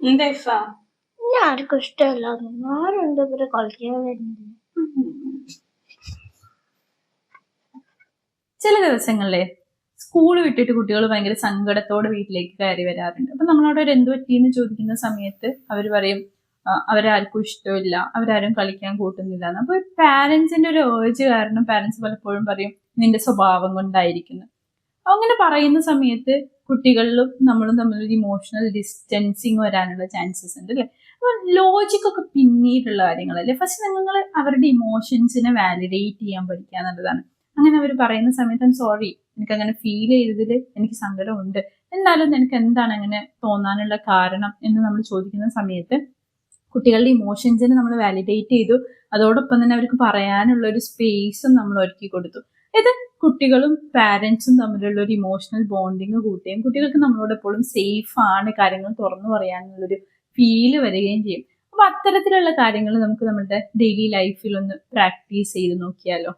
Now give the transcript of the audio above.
എന്താ ഇഫ? ആർക്കും ഇഷ്ടമല്ല. ആരുണ്ട് ഇവരെ കളിക്കാൻ വരുന്നില്ല. ചില ദിവസങ്ങളിലെ സ്കൂൾ വിട്ടിട്ട് കുട്ടികൾ ഭയങ്കര സങ്കടത്തോടെ വീട്ടിലേക്ക് കയറി വരാറുണ്ട്. അപ്പൊ നമ്മളവിടെ ഒരു എന്ത് പറ്റിയെന്ന് ചോദിക്കുന്ന സമയത്ത് അവർ പറയും അവരാർക്കും ഇഷ്ടമില്ല, അവരാരും കളിക്കാൻ കൂട്ടുന്നില്ല. അപ്പൊ പാരന്റ്സിന്റെ ഒരു ഏർജ് കാരണം പാരന്റ്സ് പലപ്പോഴും പറയും നിന്റെ സ്വഭാവം കൊണ്ടായിരിക്കുന്നു. അങ്ങനെ പറയുന്ന സമയത്ത് കുട്ടികളിലും നമ്മളും തമ്മിലൊരു ഇമോഷണൽ ഡിസ്റ്റൻസിങ് വരാനുള്ള ചാൻസസ് ഉണ്ട് അല്ലേ? അപ്പൊ ലോജിക് ഒക്കെ പിന്നീടുള്ള കാര്യങ്ങളല്ലേ. ഫസ്റ്റ് നിങ്ങൾ അവരുടെ ഇമോഷൻസിനെ വാലിഡേറ്റ് ചെയ്യാൻ പഠിക്കുക എന്നുള്ളതാണ്. അങ്ങനെ അവർ പറയുന്ന സമയത്ത് സോറി, എനിക്ക് അങ്ങനെ ഫീൽ ചെയ്തതിൽ എനിക്ക് സങ്കടമുണ്ട്, എന്നാലും നിനക്ക് എന്താണ് അങ്ങനെ തോന്നാനുള്ള കാരണം എന്ന് നമ്മൾ ചോദിക്കുന്ന സമയത്ത് കുട്ടികളുടെ ഇമോഷൻസിനെ നമ്മൾ വാലിഡേറ്റ് ചെയ്തു. അതോടൊപ്പം തന്നെ അവർക്ക് പറയാനുള്ള ഒരു സ്പേസും നമ്മൾ ഒരുക്കി കൊടുത്തു. ഇത് കുട്ടികളും പാരന്റ്സും തമ്മിലുള്ള ഒരു ഇമോഷണൽ ബോണ്ടിങ് കൂട്ടുകയും കുട്ടികൾക്ക് നമ്മളോട് എപ്പോഴും സേഫ് ആണ്, കാര്യങ്ങൾ തുറന്നു പറയാനുള്ളൊരു ഫീല് വരികയും ചെയ്യും. അപ്പൊ അത്തരത്തിലുള്ള കാര്യങ്ങൾ നമുക്ക് നമ്മുടെ ഡെയിലി ലൈഫിൽ ഒന്ന് പ്രാക്ടീസ് ചെയ്ത് നോക്കിയാലോ.